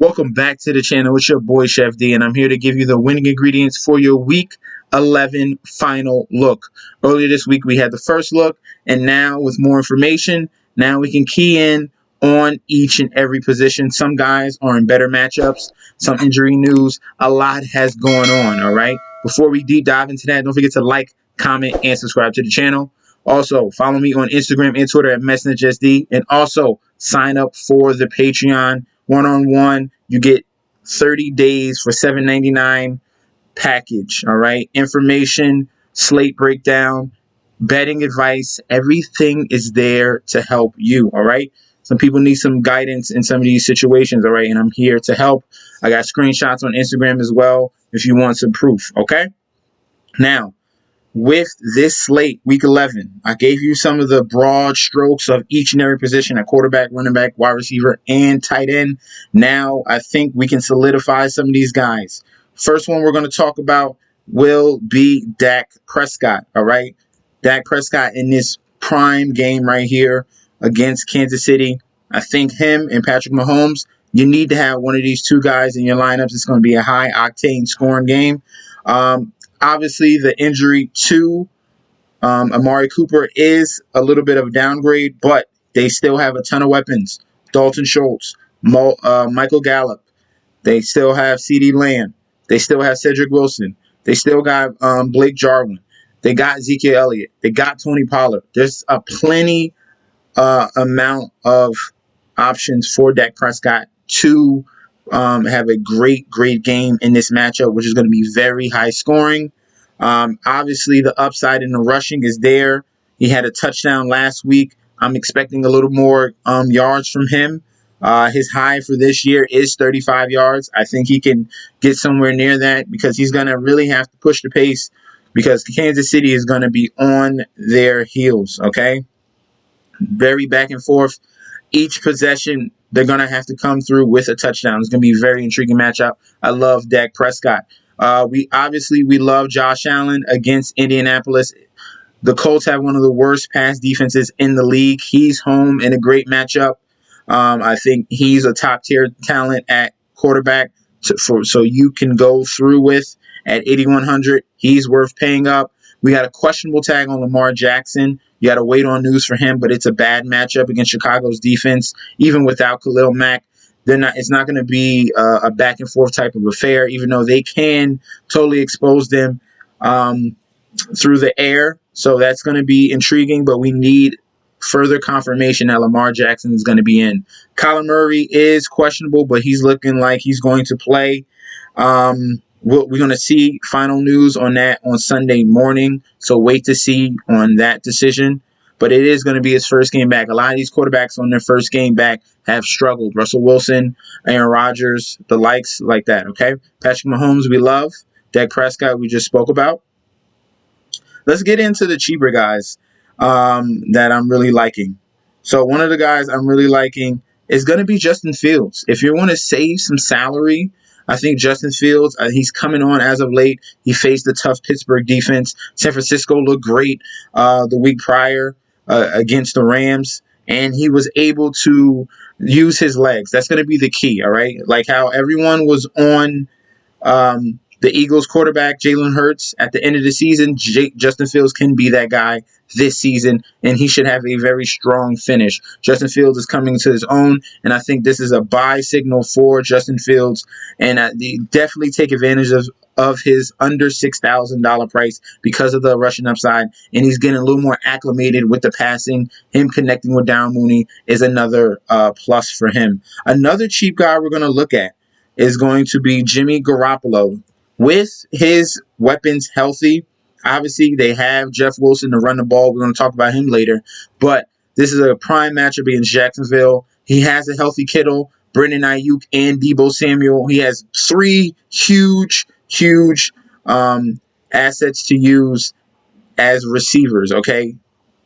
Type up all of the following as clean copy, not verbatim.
Welcome back to the channel. It's your boy Chef D, and I'm here to give you the winning ingredients for your Week 11 final look. Earlier this week, we had the first look, and now with more information, now we can key in on each and every position. Some guys are in better matchups, some injury news. A lot has gone on, all right? Before we deep dive into that, don't forget to like, comment, and subscribe to the channel. Also, follow me on Instagram and Twitter at MessNetJSD, and also sign up for the Patreon one-on-one. You get 30 days for $7.99 package. All right. Information, slate breakdown, betting advice. Everything is there to help you. All right. Some people need some guidance in some of these situations. All right. And I'm here to help. I got screenshots on Instagram as well if you want some proof. Okay. Now, with this slate, Week 11, I gave you some of the broad strokes of each and every position at quarterback, running back, wide receiver, and tight end. Now, I think we can solidify some of these guys. First one we're going to talk about will be Dak Prescott, all right? Dak Prescott in this prime game right here against Kansas City. I think him and Patrick Mahomes, you need to have one of these two guys in your lineups. It's going to be a high-octane scoring game. Obviously, the injury to Amari Cooper is a little bit of a downgrade, but they still have a ton of weapons. Dalton Schultz, Michael Gallup. They still have CeeDee Lamb. They still have Cedric Wilson. They still got Blake Jarwin. They got Ezekiel Elliott. They got Tony Pollard. There's a plenty amount of options for Dak Prescott to have a great game in this matchup, which is going to be very high scoring. Obviously, the upside in the rushing is there. He had a touchdown last week. I'm expecting a little more yards from him. His high for this year is 35 yards. I think he can get somewhere near that because he's going to really have to push the pace because Kansas City is going to be on their heels, okay? Very back and forth. Each possession, they're going to have to come through with a touchdown. It's going to be a very intriguing matchup. I love Dak Prescott. We love Josh Allen against Indianapolis. The Colts have one of the worst pass defenses in the league. He's home in a great matchup. I think he's a top-tier talent at quarterback, so you can go through with at 8,100. He's worth paying up. We got a questionable tag on Lamar Jackson. You got to wait on news for him, but it's a bad matchup against Chicago's defense. Even without Khalil Mack, it's not going to be a back and forth type of affair, even though they can totally expose them through the air. So that's going to be intriguing, but we need further confirmation that Lamar Jackson is going to be in. Kyler Murray is questionable, but he's looking like he's going to play. We're going to see final news on that on Sunday morning, so wait to see on that decision. But it is going to be his first game back. A lot of these quarterbacks on their first game back have struggled. Russell Wilson, Aaron Rodgers, the likes like that, okay? Patrick Mahomes, we love. Dak Prescott, we just spoke about. Let's get into the cheaper guys that I'm really liking. So one of the guys I'm really liking is going to be Justin Fields. If you want to save some salary, I think Justin Fields, he's coming on as of late. He faced the tough Pittsburgh defense. San Francisco looked great the week prior against the Rams, and he was able to use his legs. That's going to be the key, all right? Like how everyone was on the Eagles quarterback, Jalen Hurts, at the end of the season. Justin Fields can be that guy this season, and he should have a very strong finish. Justin Fields is coming to his own, and I think this is a buy signal for Justin Fields, and definitely take advantage of his under $6,000 price because of the rushing upside, and he's getting a little more acclimated with the passing. Him connecting with Darren Mooney is another plus for him. Another cheap guy we're going to look at is going to be Jimmy Garoppolo. With his weapons healthy, obviously they have Jeff Wilson to run the ball. We're going to talk about him later. But this is a prime matchup against Jacksonville. He has a healthy Kittle, Brandon Ayuk, and Deebo Samuel. He has three huge assets to use as receivers, okay?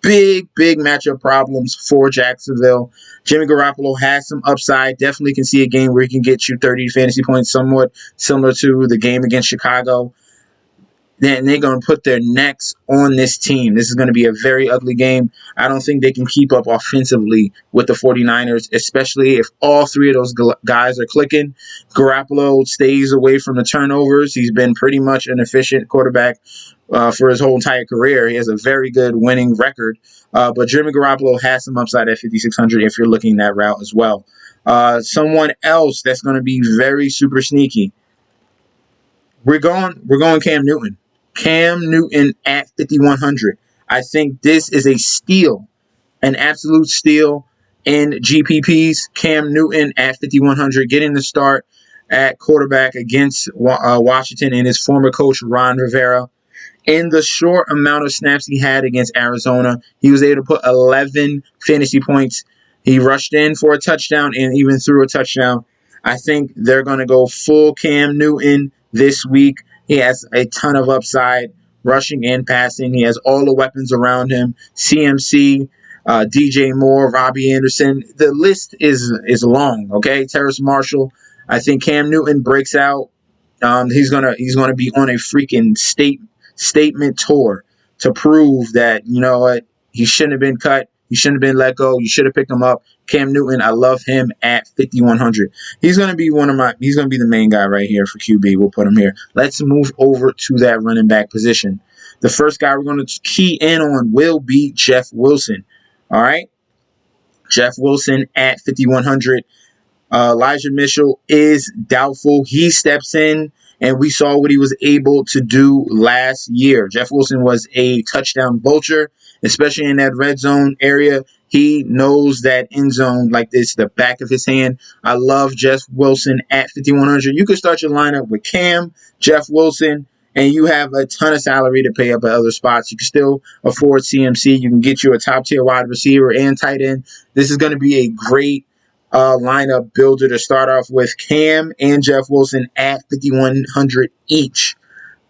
Big matchup problems for Jacksonville. Jimmy Garoppolo has some upside. Definitely can see a game where he can get you 30 fantasy points, somewhat similar to the game against Chicago. then they're going to put their necks on this team. This is going to be a very ugly game. I don't think they can keep up offensively with the 49ers, especially if all three of those guys are clicking. Garoppolo stays away from the turnovers. He's been pretty much an efficient quarterback for his whole entire career. He has a very good winning record. But Jimmy Garoppolo has some upside at 5,600 if you're looking that route as well. Someone else that's going to be very super sneaky. We're going Cam Newton. Cam Newton at 5,100. I think this is a steal, an absolute steal in GPPs. Cam Newton at 5,100, getting the start at quarterback against Washington and his former coach, Ron Rivera. In the short amount of snaps he had against Arizona, he was able to put 11 fantasy points. He rushed in for a touchdown and even threw a touchdown. I think they're going to go full Cam Newton this week. He has a ton of upside, rushing and passing. He has all the weapons around him. CMC, DJ Moore, Robbie Anderson. The list is long, okay? Terrace Marshall. I think Cam Newton breaks out. He's gonna be on a freaking statement tour to prove that, you know what, he shouldn't have been cut. He shouldn't have been let go. You should have picked him up. Cam Newton, I love him at 5,100. He's going to be the main guy right here for QB. We'll put him here. Let's move over to that running back position. The first guy we're going to key in on will be Jeff Wilson. All right. Jeff Wilson at 5,100. Elijah Mitchell is doubtful. He steps in, and we saw what he was able to do last year. Jeff Wilson was a touchdown vulture, especially in that red zone area. He knows that end zone like this, the back of his hand. I love Jeff Wilson at 5,100. You can start your lineup with Cam, Jeff Wilson, and you have a ton of salary to pay up at other spots. You can still afford CMC. You can get you a top-tier wide receiver and tight end. This is going to be a great lineup builder to start off with. Cam and Jeff Wilson at 5,100 each.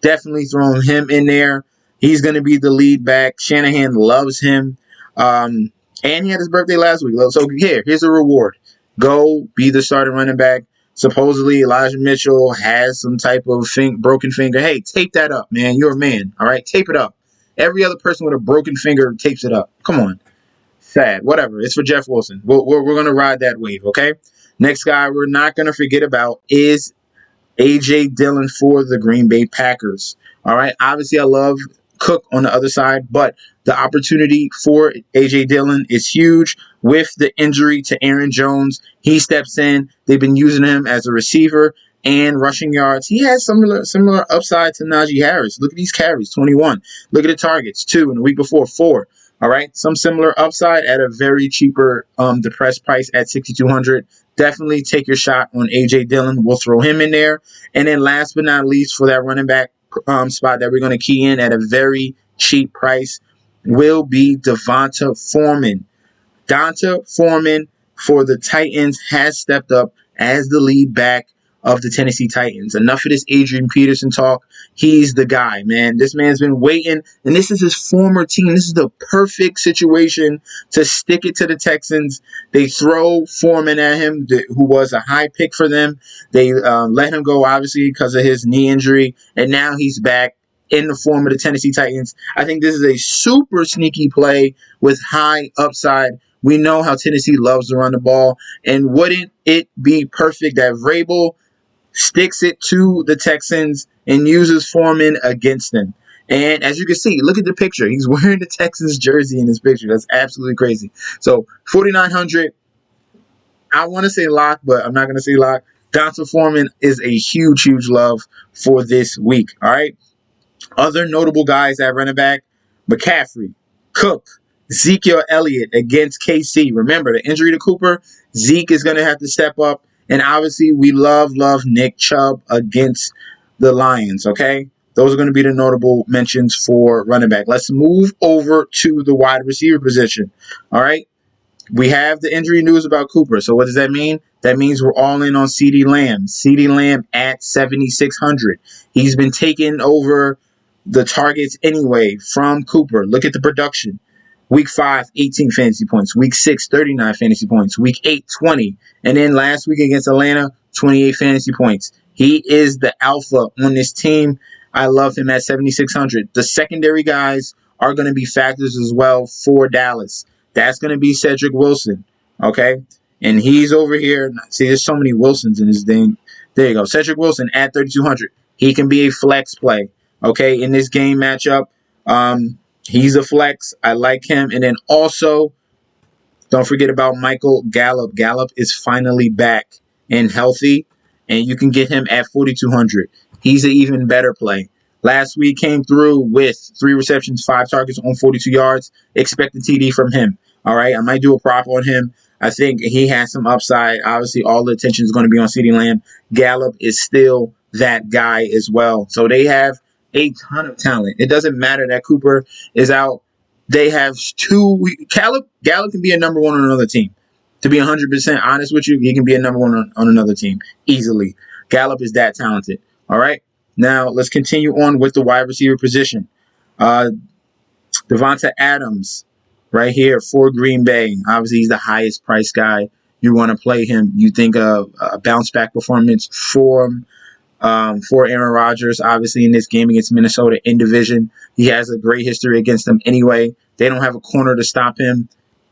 Definitely throwing him in there. He's going to be the lead back. Shanahan loves him. And he had his birthday last week. So here's a reward. Go be the starting running back. Supposedly Elijah Mitchell has some type of broken finger. Hey, tape that up, man. You're a man. All right, tape it up. Every other person with a broken finger tapes it up. Come on. Sad. Whatever. It's for Jeff Wilson. We're going to ride that wave, okay? Next guy we're not going to forget about is A.J. Dillon for the Green Bay Packers. All right? Obviously, I love Cook on the other side, but the opportunity for A.J. Dillon is huge. With the injury to Aaron Jones, he steps in. They've been using him as a receiver and rushing yards. He has similar upside to Najee Harris. Look at these carries, 21. Look at the targets, 2, and the week before, 4. All right, some similar upside at a very cheaper, depressed price at 6,200. Definitely take your shot on A.J. Dillon. We'll throw him in there. And then last but not least, for that running back spot that we're going to key in at a very cheap price will be Devonta Foreman. Devonta Foreman for the Titans has stepped up as the lead back of the Tennessee Titans. Enough of this Adrian Peterson talk. He's the guy, man. This man's been waiting, and this is his former team. This is the perfect situation to stick it to the Texans. They throw Foreman at him, who was a high pick for them. They let him go, obviously, because of his knee injury, and now he's back in the form of the Tennessee Titans. I think this is a super sneaky play with high upside. We know how Tennessee loves to run the ball, and wouldn't it be perfect that Vrabel sticks it to the Texans and uses Foreman against them? And as you can see, look at the picture. He's wearing the Texans jersey in this picture. That's absolutely crazy. So 4,900, I want to say lock, but I'm not going to say lock. Devonta Foreman is a huge, huge love for this week. All right. Other notable guys at running back: McCaffrey, Cook, Ezekiel Elliott against KC. Remember, the injury to Cooper, Zeke is going to have to step up. And obviously, we love Nick Chubb against the Lions, okay? Those are going to be the notable mentions for running back. Let's move over to the wide receiver position, all right? We have the injury news about Cooper. So what does that mean? That means we're all in on CeeDee Lamb. CeeDee Lamb at 7,600. He's been taking over the targets anyway from Cooper. Look at the production. Week 5, 18 fantasy points. Week 6, 39 fantasy points. Week 8, 20. And then last week against Atlanta, 28 fantasy points. He is the alpha on this team. I love him at 7,600. The secondary guys are going to be factors as well for Dallas. That's going to be Cedric Wilson. Okay. And he's over here. See, there's so many Wilsons in this thing. There you go. Cedric Wilson at 3,200. He can be a flex play. Okay. In this game matchup, he's a flex. I like him. And then also, don't forget about Michael Gallup. Gallup is finally back and healthy, and you can get him at 4,200. He's an even better play. Last week came through with 3 receptions, 5 targets on 42 yards. Expect a TD from him. All right, I might do a prop on him. I think he has some upside. Obviously, all the attention is going to be on CeeDee Lamb. Gallup is still that guy as well. So they have a ton of talent. It doesn't matter that Cooper is out. They have 2. Gallup can be a number 1 on another team. To be 100% honest with you, he can be a number 1 on another team easily. Gallup is that talented. All right. Now let's continue on with the wide receiver position. Devonta Adams, right here for Green Bay. Obviously, he's the highest price guy. You want to play him. You think of a bounce back performance for Aaron Rodgers, obviously, in this game against Minnesota in division. He has a great history against them anyway. They don't have a corner to stop him.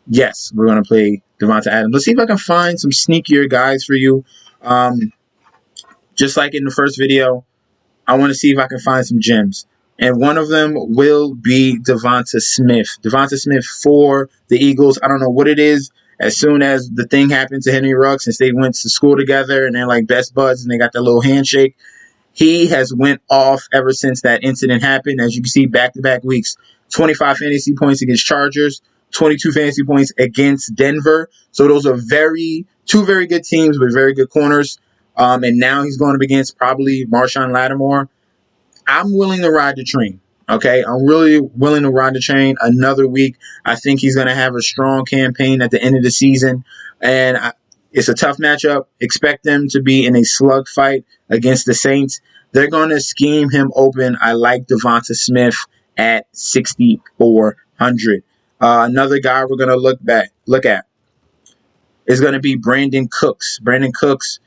Yes, we're going to play Devonta Adams. Let's see if I can find some sneakier guys for you. Just like in the first video, I want to see if I can find some gems. And one of them will be Devonta Smith. Devonta Smith for the Eagles. I don't know what it is. As soon as the thing happened to Henry Ruggs, since they went to school together and they're like best buds and they got that little handshake, he has went off ever since that incident happened. As you can see, back-to-back weeks, 25 fantasy points against Chargers, 22 fantasy points against Denver. So those are two very good teams with very good corners. And now he's going up against probably Marshawn Lattimore. I'm willing to ride the train. Okay, I'm really willing to ride the train another week. I think he's going to have a strong campaign at the end of the season. And it's a tough matchup. Expect them to be in a slug fight against the Saints. They're going to scheme him open. I like Devonta Smith at 6,400. Another guy we're going to look at is going to be Brandon Cooks. Brandon Cooks,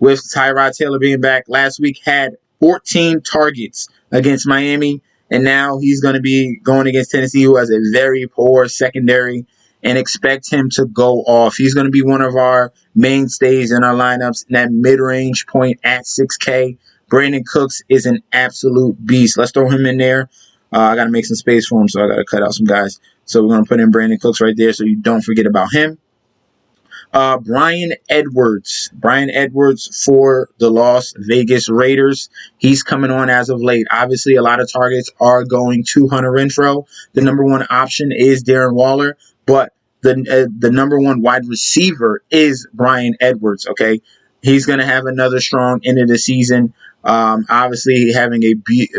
with Tyrod Taylor being back last week, had 14 targets against Miami, and now he's going to be going against Tennessee, who has a very poor secondary, and expect him to go off. He's going to be one of our mainstays in our lineups in that mid-range point at 6K. Brandon Cooks is an absolute beast. Let's throw him in there. I got to make some space for him, so I got to cut out some guys. So we're going to put in Brandon Cooks right there so you don't forget about him. Bryan Edwards. Bryan Edwards for the Las Vegas Raiders. He's coming on as of late. Obviously, a lot of targets are going to Hunter Renfrow. The number 1 option is Darren Waller, but the number 1 wide receiver is Bryan Edwards, okay? He's going to have another strong end of the season. Obviously, having a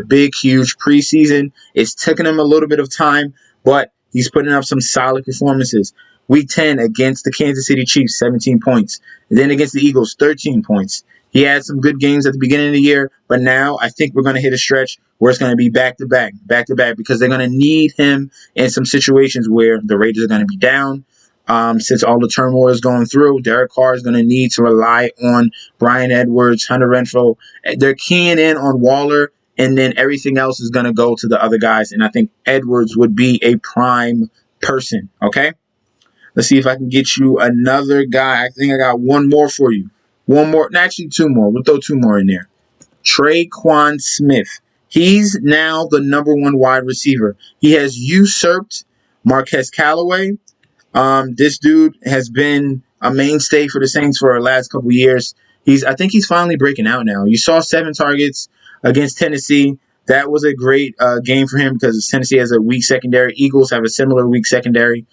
big, huge preseason. It's taken him a little bit of time, but he's putting up some solid performances. Week 10 against the Kansas City Chiefs, 17 points. And then against the Eagles, 13 points. He had some good games at the beginning of the year, but now I think we're going to hit a stretch where it's going to be back-to-back, because they're going to need him in some situations where the Raiders are going to be down. Since all the turmoil is going through, Derek Carr is going to need to rely on Bryan Edwards, Hunter Renfrow. They're keying in on Waller, and then everything else is going to go to the other guys, and I think Edwards would be a prime person, okay? Let's see if I can get you another guy. I think I got one more for you. One more. Actually, 2 more. We'll throw 2 more in there. Tre'Quan Smith. He's now the number 1 wide receiver. He has usurped Marquez Callaway. This dude has been a mainstay for the Saints for the last couple years. I think he's finally breaking out now. You saw 7 targets against Tennessee. That was a great game for him because Tennessee has a weak secondary. Eagles have a similar weak secondary.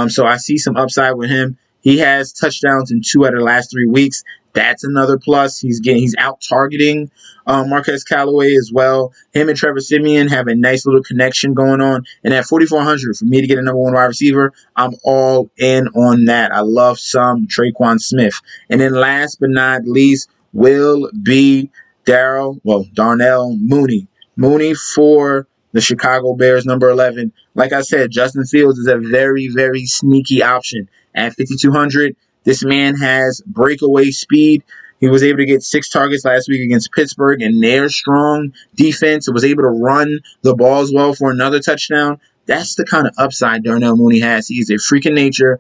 So I see some upside with him. He has touchdowns in 2 out of the last 3 weeks. That's another plus. He's out targeting Marquez Callaway as well. Him and Trevor Siemian have a nice little connection going on. And at 4,400 for me to get a number 1 wide receiver, I'm all in on that. I love some Tre'Quan Smith. And then last but not least will be Darnell Mooney. Mooney for the Chicago Bears, number 11. Like I said, Justin Fields is a very, very sneaky option. At 5,200, this man has breakaway speed. He was able to get 6 targets last week against Pittsburgh and their strong defense. It was able to run the ball as well for another touchdown. That's the kind of upside Darnell Mooney has. He's a freak of nature.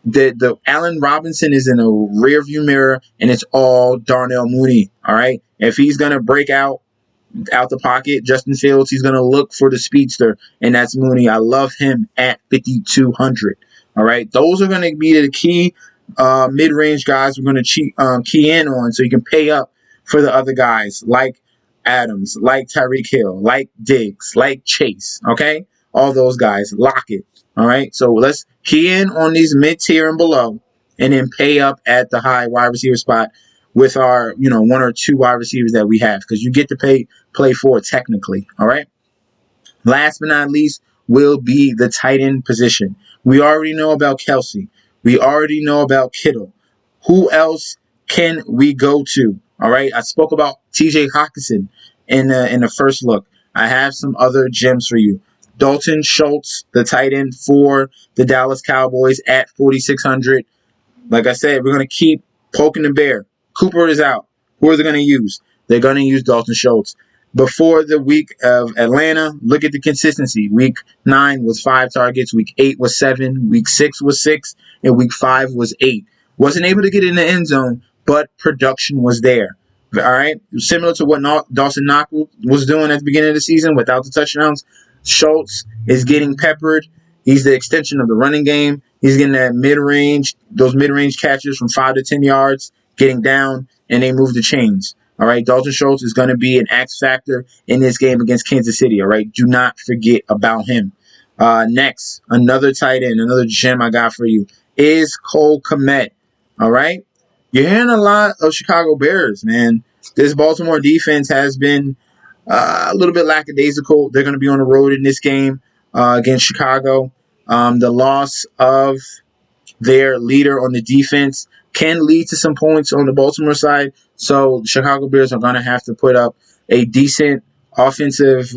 The Allen Robinson is in a rear view mirror, and it's all Darnell Mooney. All right, if he's gonna break out the pocket, Justin Fields, he's gonna look for the speedster, and that's Mooney. I love him at 5,200. All right, those are gonna be the key mid-range guys we're gonna key in on, so you can pay up for the other guys like Adams, like Tyreek Hill, like Diggs, like Chase. Okay, all those guys, lock it. All right, so let's key in on these mid-tier and below, and then pay up at the high wide receiver spot with our, 1 or 2 wide receivers that we have, because you get to play for it technically. All right. Last but not least will be the tight end position. We already know about Kelsey. We already know about Kittle. Who else can we go to? All right. I spoke about T.J. Hockenson in the first look. I have some other gems for you. Dalton Schultz, the tight end for the Dallas Cowboys at 4,600. Like I said, we're going to keep poking the bear. Cooper is out. Who are they going to use? They're going to use Dalton Schultz. Before the week of Atlanta, look at the consistency. Week 9 was 5 targets. Week 8 was 7. Week 6 was 6. And week 5 was 8. Wasn't able to get in the end zone, but production was there. All right? Similar to what Dawson Knox was doing at the beginning of the season without the touchdowns. Schultz is getting peppered. He's the extension of the running game. He's getting those mid-range catches from 5 to 10 yards, getting down, and they move the chains. All right, Dalton Schultz is going to be an X factor in this game against Kansas City. All right, do not forget about him. Next, another tight end, another gem I got for you is Cole Kmet. All right, you're hearing a lot of Chicago Bears, man. This Baltimore defense has been a little bit lackadaisical. They're going to be on the road in this game against Chicago. The loss of their leader on the defense can lead to some points on the Baltimore side. So the Chicago Bears are going to have to put up a decent offensive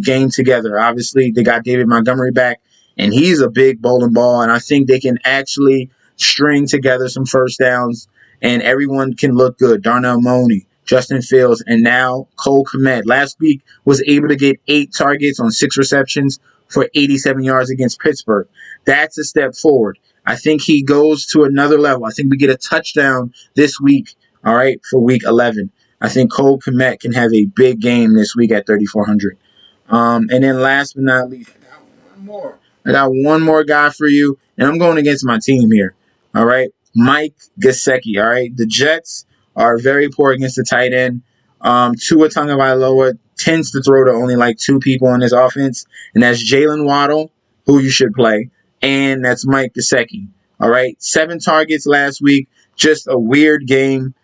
game together. Obviously, they got David Montgomery back, and he's a big bowling ball, and I think they can actually string together some first downs, and everyone can look good. Darnell Mooney, Justin Fields, and now Cole Kmet. Last week was able to get 8 targets on 6 receptions for 87 yards against Pittsburgh. That's a step forward. I think he goes to another level. I think we get a touchdown this week, all right, for week 11. I think Cole Kmet can have a big game this week at 3,400. And then last but not least, I got one more guy for you, and I'm going against my team here, all right? Mike Gesicki, all right? The Jets are very poor against the tight end. Tua Tagovailoa tends to throw to only like 2 people on his offense, and that's Jalen Waddle, who you should play, and that's Mike Gesicki. All right, 7 targets last week, just a weird game.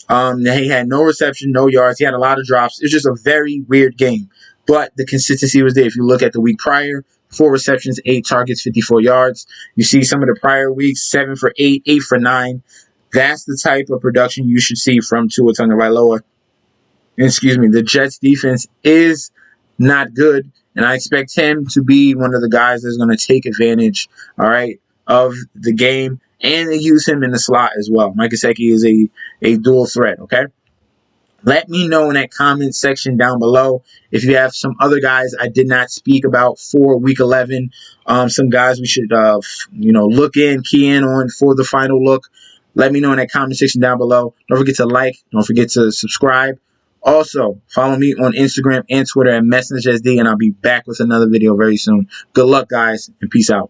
He had no reception, no yards. He had a lot of drops. It was just a very weird game, but the consistency was there. If you look at the week prior, 4 receptions, 8 targets, 54 yards. You see some of the prior weeks, 7 for 8, 8 for 9. That's the type of production you should see from Tua Tagovailoa. The Jets defense is not good, and I expect him to be one of the guys that's going to take advantage, all right, of the game, and they use him in the slot as well. Mike Gesicki is a dual threat, okay? Let me know in that comment section down below if you have some other guys I did not speak about for Week 11. Some guys we should, key in on for the final look. Let me know in that comment section down below. Don't forget to like. Don't forget to subscribe. Also, follow me on Instagram and Twitter at MessageSD, and I'll be back with another video very soon. Good luck, guys, and peace out.